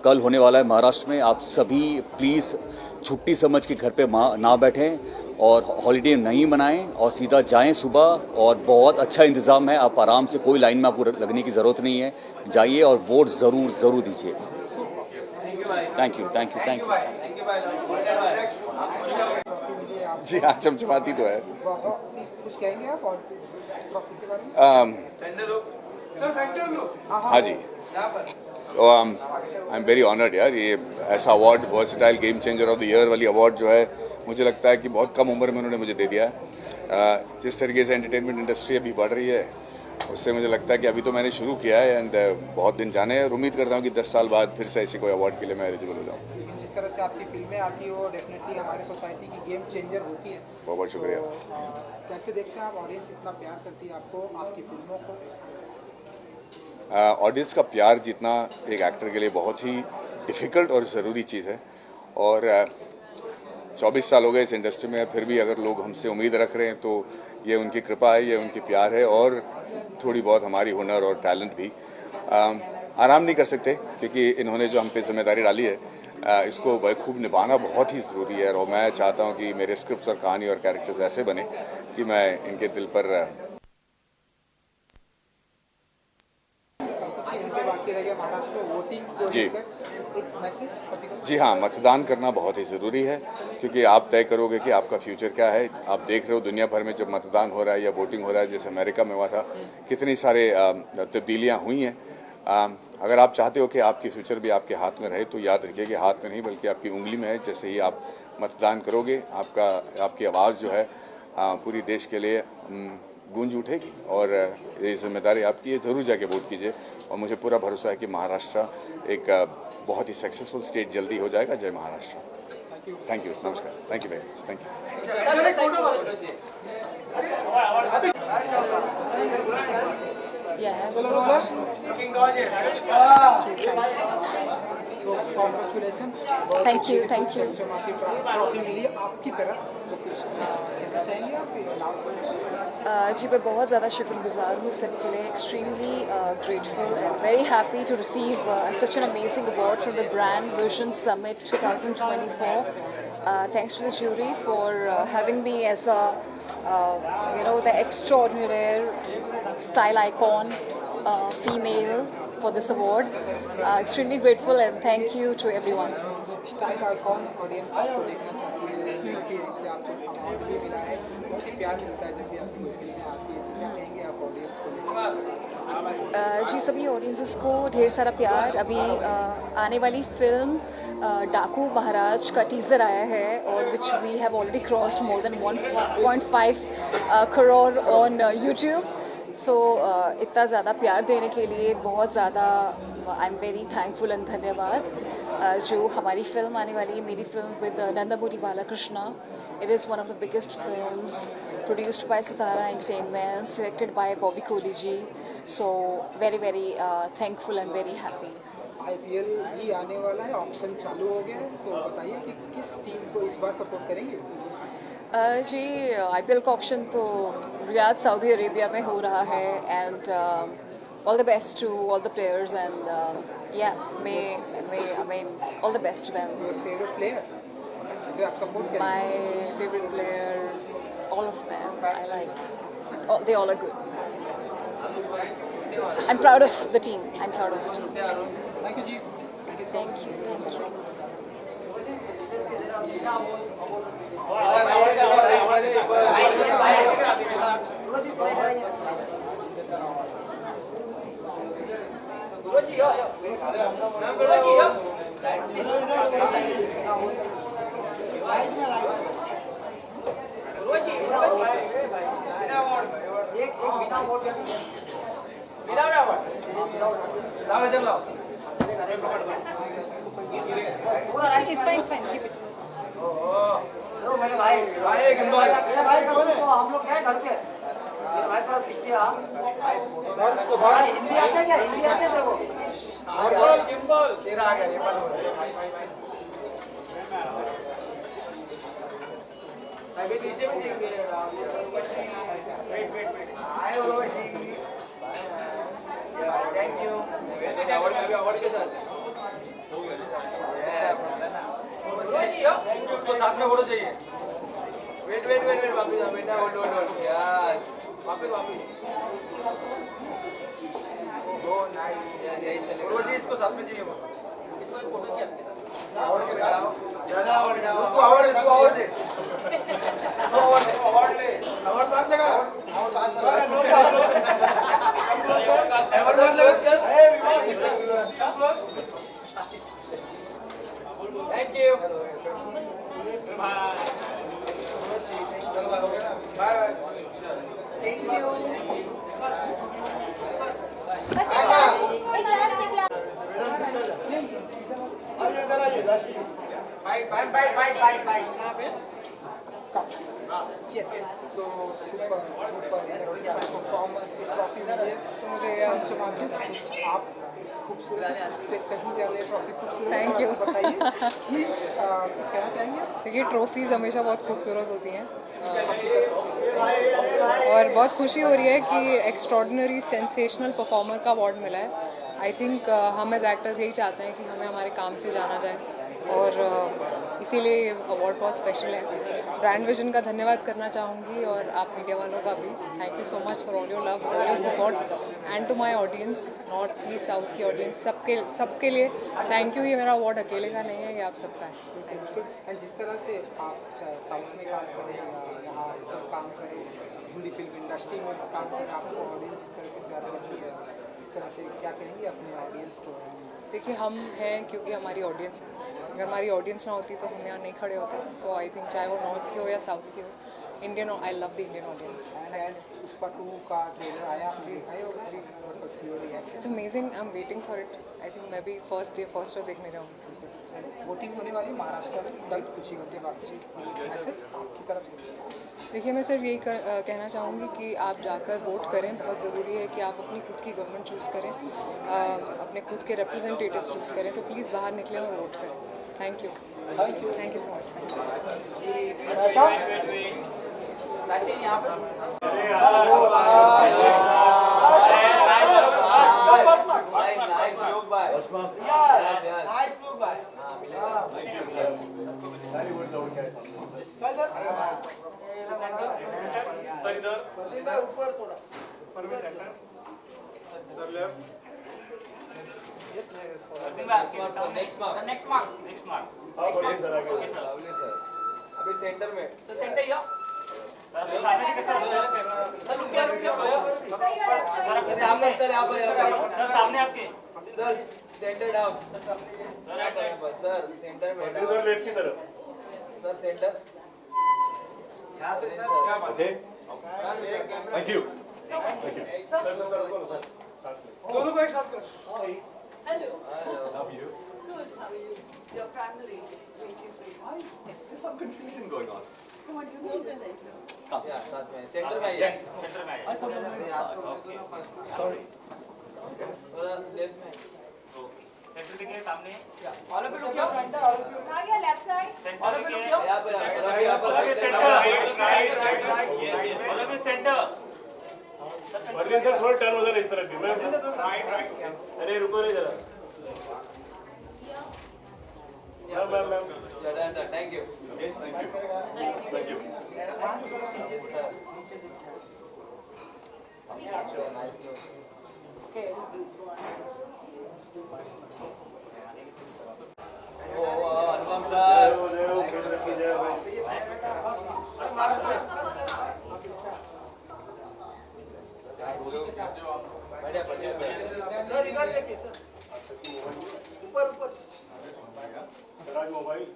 कल होने वाला है महाराष्ट्र में। आप सभी प्लीज़ छुट्टी समझ के घर पे ना बैठें और हॉलीडे नहीं मनाएं और सीधा जाएं सुबह। और बहुत अच्छा इंतज़ाम है, आप आराम से, कोई लाइन में आपको लगने की ज़रूरत नहीं है, जाइए और वोट ज़रूर दीजिए। Thank you. जी हाँ, चमचमाती तो है। कुछ कहेंगे आप और हाँ जी, आई एम वेरी ऑनर्ड यार। ये ऐसा award, versatile game changer of the year वाली अवार्ड जो है, मुझे लगता है कि बहुत कम उम्र में उन्होंने मुझे दे दिया है। जिस तरीके से एंटरटेनमेंट इंडस्ट्री अभी बढ़ रही है, उससे मुझे लगता है कि अभी तो मैंने शुरू किया है एंड बहुत दिन जाने हैं और उम्मीद करता हूँ कि 10 साल बाद फिर से ऐसे कोई अवार्ड के लिए मैं एलिजिबल हो जाऊँ। जिस तरह से आपकी फिल्में आती हो, डेफिनेटली हमारे सोसाइटी की गेम चेंजर होती है। बहुत शुक्रिया। कैसे देखते हैं आप, ऑडियंस इतना प्यार करती है आपको, आपकी फिल्मों को? ऑडियंस का प्यार जीतना एक एक्टर के लिए बहुत ही डिफ़िकल्ट और ज़रूरी चीज़ है और 24 साल हो गए इस इंडस्ट्री में, फिर भी अगर लोग हमसे उम्मीद रख रहे हैं तो ये उनकी कृपा है, ये उनकी प्यार है और थोड़ी बहुत हमारी हुनर और टैलेंट भी। आराम नहीं कर सकते क्योंकि इन्होंने जो हम पे जिम्मेदारी डाली है, इसको बखूब निभाना बहुत ही ज़रूरी है और मैं चाहता हूँ कि मेरे स्क्रिप्ट्स और कहानी और कैरेक्टर्स ऐसे बने कि मैं इनके दिल पर जी हाँ, मतदान करना बहुत ही ज़रूरी है क्योंकि आप तय करोगे कि आपका फ्यूचर क्या है। आप देख रहे हो दुनिया भर में जब मतदान हो रहा है या वोटिंग हो रहा है, जैसे अमेरिका में हुआ था, कितनी सारे तब्दीलियाँ हुई हैं। अगर आप चाहते हो कि आपकी फ्यूचर भी आपके हाथ में रहे तो याद रखिए कि हाथ में नहीं बल्कि आपकी उंगली में है। जैसे ही आप मतदान करोगे, आपकी आवाज़ जो है पूरी देश के लिए गूंज उठेगी और ये जिम्मेदारी आपकी है। ज़रूर जाके वोट कीजिए और मुझे पूरा भरोसा है कि महाराष्ट्र एक बहुत ही सक्सेसफुल स्टेट जल्दी हो जाएगा। जय महाराष्ट्र। थैंक यू, नमस्कार, thank you very much, thank you. Yes. So बहुत Thank you, thank you. चमचमा की ट्रॉफी मिली आपकी तरफ, तो कुछ कहना चाहेंगे आप? जी मैं बहुत ज़्यादा शुक्रगुजार हूँ सबके लिए, extremely grateful and very happy to receive such an amazing award from the brand vision summit 2024. Thanks to the jury for having me as a the extraordinary style icon female for this award. Extremely grateful and thank you to everyone. Style icon audience आपको देखना चाहती है, क्योंकि इसलिए आपको award भी मिला है, बहुत ही प्यार मिलता है जब भी आपकी कोई फिल्में आती है। क्या कहेंगे आप ऑडियंस को? जी सभी ऑडियंसेस को ढेर सारा प्यार। अभी आने वाली फिल्म डाकू महाराज का टीज़र आया है और which we have already crossed more than 1.5 crore on YouTube. So इतना ज़्यादा प्यार देने के लिए बहुत ज़्यादा I am very thankful and धन्यवाद। जो हमारी फिल्म आने वाली है, मेरी film with Nandamuri Balakrishna, it is one of the biggest films produced by Sitara entertainment, directed by Bobby Kohli ji. So very very thankful and very happy. IPL भी आने वाला है, ऑप्शन चालू हो गया है, तो बताइए कि किस टीम को इस बार सपोर्ट करेंगे? जी IPL का ऑक्शन तो रियाद सऊदी अरेबिया में हो रहा है and all the best to all the players and may I mean all the best to them. Your favorite player? जिसे आप सपोर्ट करेंगे? My favorite player, all of them I like. They all are good. I'm proud of the team. Thank you ji. Thank you. It's fine. Keep it. मेरे भाई हम लोग क्या घर पे मेरे भाई थोड़ा पीछे आ हिंदी आते क्या हिंदी आते तेरे को तेरा आ गया नेपाल अभी नीचे में देख वेट आए रोशी थैंक यू अवार्ड के साथ उसको साथ में फोटो चाहिए वेट वापस आ बेटा होल्ड यार वापस ओह नाइस यही चलेगा रोज इसको साथ में चाहिए इसको एक फोटो चाहिए आपके साथ अवार्ड के साथ उसको अवार्ड दे अवार्ड ले अवार्ड साथ लगा अवार्ड साथ लगा thank you bye bye thank you Yes. So super performance की ट्रॉफी मिली है। मुझे आप खूबसूरत से कहीं ज़्यादा ट्रॉफी खूबसूरत। Thank you. बताइए कि कुछ कहना चाहेंगे? देखिए ट्रॉफीज़ हमेशा बहुत खूबसूरत होती हैं और बहुत खुशी हो रही है कि एक्स्ट्रॉर्डिनरी सेंसेशनल परफॉर्मर का अवार्ड मिला है। आई थिंक हम एज एक्टर्स यही चाहते हैं कि हमें हमारे काम से जाना जाए और इसीलिए अवार्ड बहुत स्पेशल है। ब्रांड विजन का धन्यवाद करना चाहूँगी और आप मीडिया वालों का भी। Thank you so much for all your love, all your support and to my audience, north east south की ऑडियंस, सबके लिए थैंक यू। ये मेरा अवार्ड अकेले का नहीं है, ये आप सबका है। Thank you. एंड जिस तरह से आप चाहे साउथ में काम करें या यहाँ काम करें, हिंदी फिल्म इंडस्ट्री में काम करें, आपको ऑडियंस इस तरह से प्यार करती है, इस तरह से क्या कहेंगे अपने ऑडियंस को? देखिए हम हैं क्योंकि हमारी ऑडियंस है। अगर हमारी ऑडियंस ना होती तो हम यहाँ नहीं खड़े होते। तो आई थिंक चाहे वो नॉर्थ की हो या साउथ की हो, Indian, I love the Indian audience. And Pushpa 2 का ट्रेलर आया, जी देखा ही होगा जी, it's amazing, I am waiting for it. I think मैं भी फर्स्ट शो देखने जाऊँगी। वोटिंग होने वाली महाराष्ट्र में कुछ ही घंटे बाद जी, मैसेज आपकी तरफ से? देखिए मैं सिर्फ यही कहना चाहूँगी कि आप जाकर वोट करें। बहुत ज़रूरी है कि आप अपनी खुद की गवर्नमेंट चूज़ करें, अपने खुद के रिप्रेजेंटेटिव्स चूज़ करें। तो प्लीज़ बाहर निकलें और वोट करें। Thank you so much. अभी सेंटर में सर सेंटर या सामने आपके sir centre down sir centre में सर लेफ्ट की तरफ सर सेंटर यहाँ पे sir okay thank you sir दोनों को एक साथ करो। Hello How are you? Good, how are you? Your family. There's some confusion going on. Come on, you go to the center. या साथ में सेंटर में आइए सेंटर में आइए I thought you were inside. Sorry. थोड़ा लेफ्ट में centre दिखे सामने ऑल पे रुकियो Now your left side. All पे रुकियो यहाँ पर सेंटर ऑल ऑफ सेंटर वर्दी सर थोड़ा टर्न हो जाना इस तरफ भी मैं अरे रुको रे जरा ma'am thank you thank you Anupam sir बढ़िया बढ़िया सर इधर देखिए सर ऊपर ऊपर सर आज मोबाइल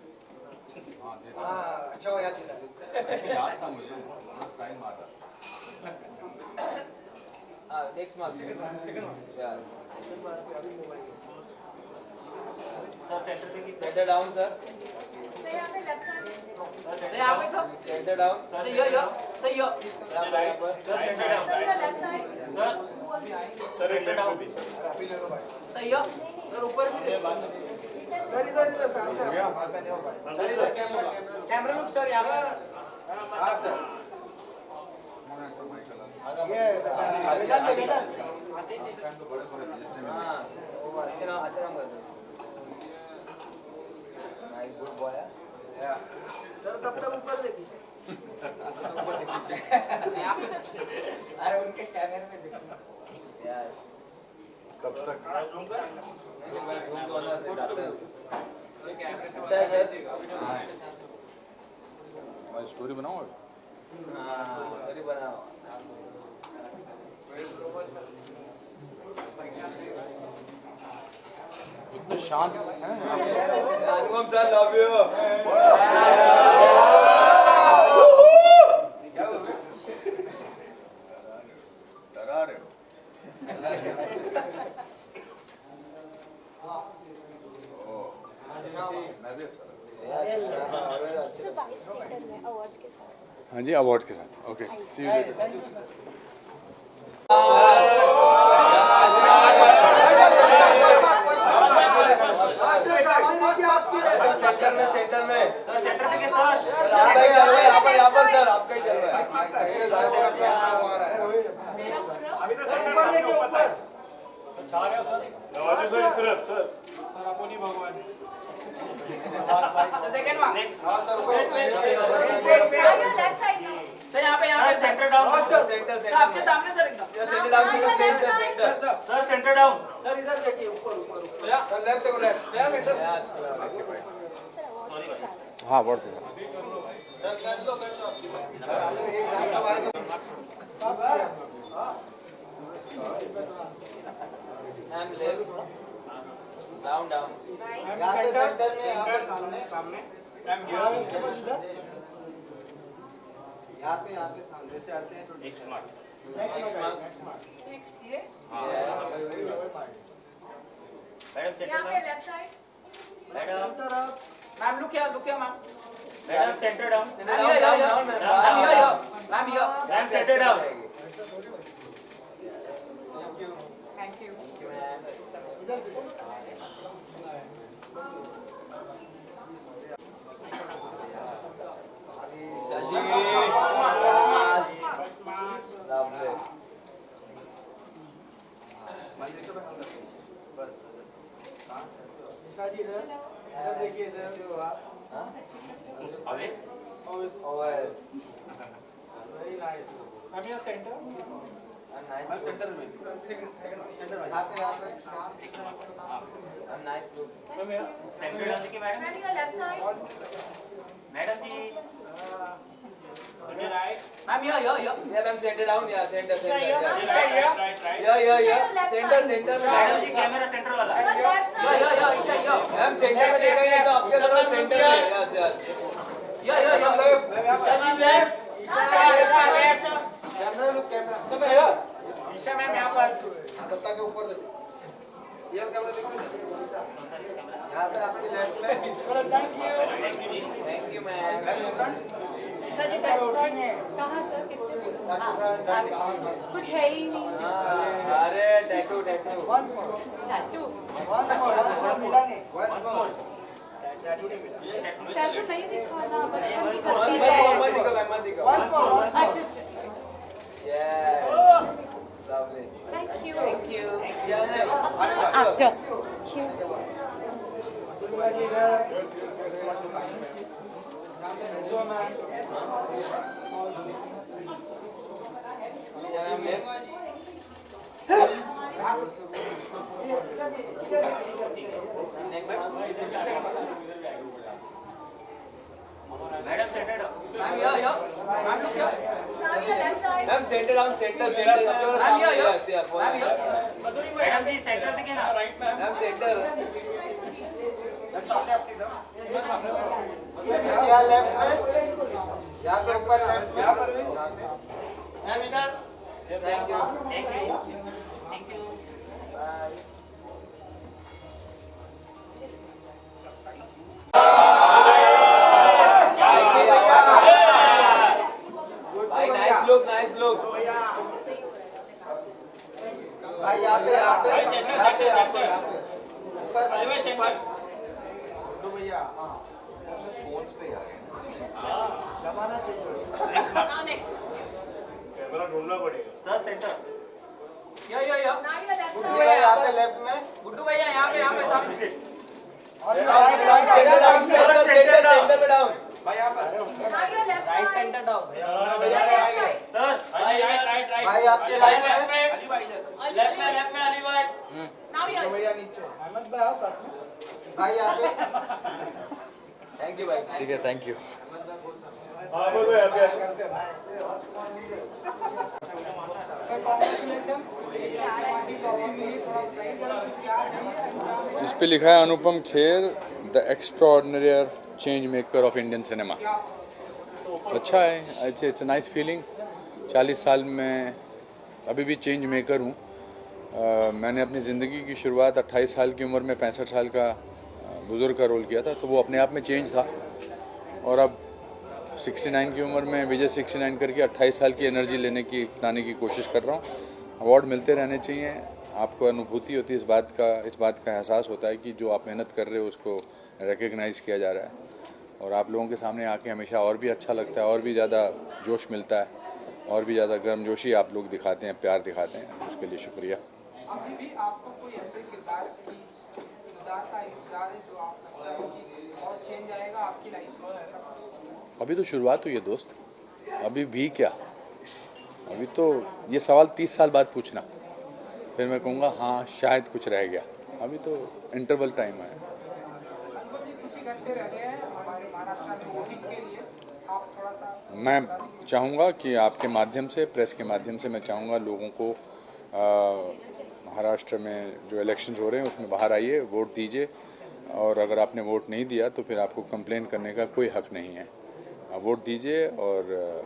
हाँ अच्छा हो याद याद था मुझे टाइम मारा हाँ next mark second yes sir centre दिखे सेंटर डाउन सर So यहाँ पे left side. सर यहाँ पे सर सेंटर डाउन सही हो सही हो sir centre down So your left side. Sir एक डाउन भी सर सही हो सर ऊपर भी सर इधर सामने कैमरा लुक सर यहाँ पर हाँ सर ये अच्छा काम करते हैं गुड बॉय सर तब तक ऊपर देखिए अरे उनके कैमरे में देखिए यस कब तक अच्छा है सर स्टोरी बनाओ हाँ स्टोरी बनाओ इतने शांत हैं अनुपम सर लव यू डरा रहे हो मैं भी अच्छा हाँ जी अवार्ड के साथ okay see you later centre में यहाँ पर सर आपका ही चल रहा है अभी तो सर छा रहे हो सर नवाजो सर इस तरफ सर अपोनी भगवान सेकंड वन हाँ sir Now your left side now. Sir यहाँ पे सेंटर डाउन सेंटर आपके सामने सर एकदम सेंटर डाउन की centre sir centre down sir इधर देखिए ऊपर ऊपर सर लेफ्ट देखो लेफ्ट हाँ अवार्ड के साथ सर कर लो एक साथ सब आएंगे मैम लेफ्ट डाउन डाउन यहाँ पे सेंटर में यहाँ पे सामने सामने यहाँ पे सामने से आते हैं तो next mark next mark Next ये. मैडम सेंटर यहाँ पे left side. Madam ma'am look here ma'am madam centre down ma'am ma'am centre down thank you centre में सेंटर में नाइस लुक सेंटर डालने की मैडम मैडम जी मैम या ma'am centre down या centre centre centre centre madam जी camera centre वाला या मैम सेंटर में देखेंगे तो आपके तरफ सेंटर में यस या लेफ्ट कैमरा लुक कैमरा समय ईशा मैम यहां पर दत्ता के ऊपर देखो रियल कैमरा देखो यहां पे आपकी लेफ्ट में thank you ma'am Isha ji कहां सर किससे कुछ है ही नहीं अरे tattoo tattoo once more tattoo tattoo नहीं दिखाना बचपन की वंस चीज मोर है मत दिखो मैम मत दिखो अच्छा yes lovely thank you After. Madam centre ma'am या मैम लुक या ma'am centre down centre centre ma'am या मैडम जी सेंटर दिखे ना राइट मैम सेंटर यहाँ लेफ्ट में यहाँ पे ऊपर लेफ्ट में यहाँ पे मैम इधर thank you thank you thank you भाई नाइस लुक भाई यहाँ पे ऊपर भैया फोन्स पे यार जमाना चाहिए कैमरा ढूंढना पड़ेगा सर सेंटर या गुड्डू भैया यहाँ पे लेफ्ट में गुड्डू भैया यहाँ पे सामने सेंटर पे डाउन भाई यहाँ पर right centre down sir right भाई आपके लेफ्ट में अली भाई गुड्डू भैया नीचे अहमद भाई आओ साथ में भाई यहाँ पे थैंक यू भाई ठीक है थैंक यू इस पे लिखा है Anupam Kher the extraordinary change maker of Indian cinema. अच्छा है, इट्स नाइस फीलिंग। 40 साल में अभी भी चेंज मेकर हूँ। मैंने अपनी ज़िंदगी की शुरुआत 28 साल की उम्र में 65 साल का बुज़ुर्ग का रोल किया था, तो वो अपने आप में चेंज था। और अब 69 की उम्र में विजय 69 करके 28 साल की एनर्जी लाने की कोशिश कर रहा हूँ। अवार्ड मिलते रहने चाहिए, आपको अनुभूति होती है, इस बात का एहसास होता है कि जो आप मेहनत कर रहे हो उसको रिकग्नाइज़ किया जा रहा है। और आप लोगों के सामने आके हमेशा और भी अच्छा लगता है, और भी ज़्यादा जोश मिलता है, और भी ज़्यादा गर्मजोशी आप लोग दिखाते हैं, प्यार दिखाते हैं, उसके लिए शुक्रिया। अभी भी आपको कोई ऐसे किरदार का इंतजार है जो आप लगता है कि और चेंज आएगा आपकी लाइफ में, ऐसा? अभी तो शुरुआत हुई है दोस्त, अभी भी क्या, अभी तो ये सवाल 30 साल बाद पूछना, फिर मैं कहूँगा हाँ शायद कुछ रह गया। अभी तो इंटरवल टाइम है। कुछ ही घंटे रह गए हैं हमारे महाराष्ट्र में वोटिंग के लिए, आप थोड़ा सा। मैं चाहूँगा कि आपके माध्यम से, प्रेस के माध्यम से मैं चाहूँगा लोगों को महाराष्ट्र में जो इलेक्शंस हो रहे हैं उसमें बाहर आइए, वोट दीजिए। और अगर आपने वोट नहीं दिया तो फिर आपको कंप्लेन करने का कोई हक नहीं है। वोट दीजिए और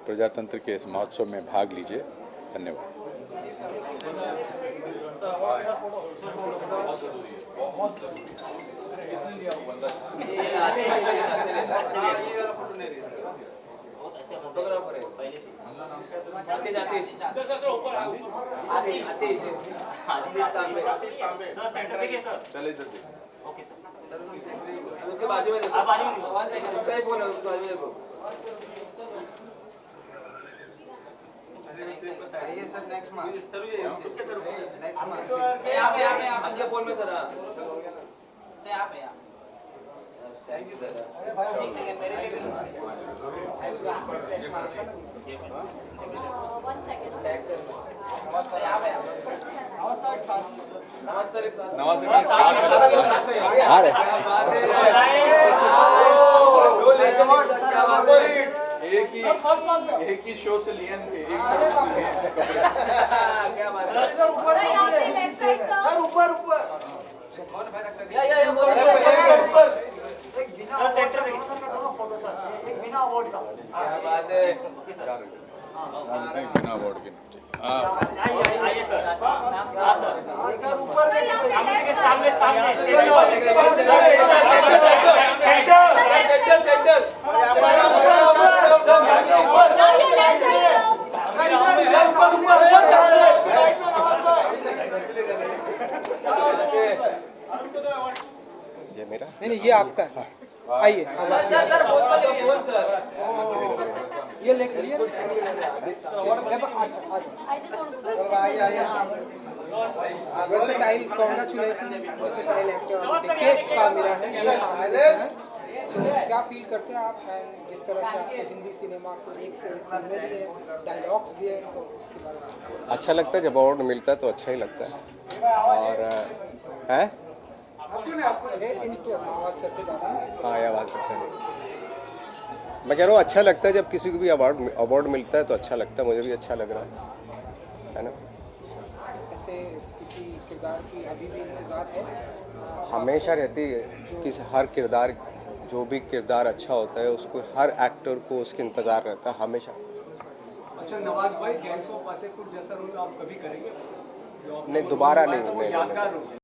प्रजातंत्र के इस महोत्सव में भाग लीजिए। धन्यवाद। फोटोग्राफर है पहले आते जाते सर सेंटर देखिए सर, चले इधर देखो। ओके सर, उसके बाजू में देखो, आप बाजू में देखो, 1 सेकंड उसका ही फोन है, उसके बाजू में देखो। ये सर नेक्स्ट मार्च सर, ये नेक्स्ट मार्च यहाँ पे आपके फोन में सर। सर यहाँ पे थैंक यू सर। 1 सेकंड मेरे लिए 1 second. एक ही शो से लिए थे क्या बात है सर ऊपर एक बिना अवार्ड का क्या बात है बिना अवार्ड के आइए सर सर ऊपर सामने ये मेरा नहीं ये आपका है। आइए सर ये ले लीजिए। Versatile congratulation versatile actor cake का मिला है। तो क्या फील करते हैं आप जिस तरह से आपके हिंदी सिनेमा को एक से एक फिल्में दिए डायलॉग्स दिए तो उसके बारे में अच्छा लगता है जब अवार्ड मिलता है तो अच्छा ही लगता है और है आवाज करते ज़्यादा हाँ ये आवाज़ करते हैं मैं कह रहा हूँ अच्छा लगता है जब किसी को भी अवार्ड मिलता है तो अच्छा लगता है मुझे भी अच्छा लग रहा है ना ऐसे किसी किरदार की अभी भी इंतजार है हमेशा रहती है कि हर किरदार जो भी किरदार अच्छा होता है उसको हर एक्टर को उसके इंतज़ार रहता है हमेशा अच्छा नवाज भाई गैंग्स ऑफ वासेपुर जैसा रोल आप कभी करेंगे नहीं दोबारा नहीं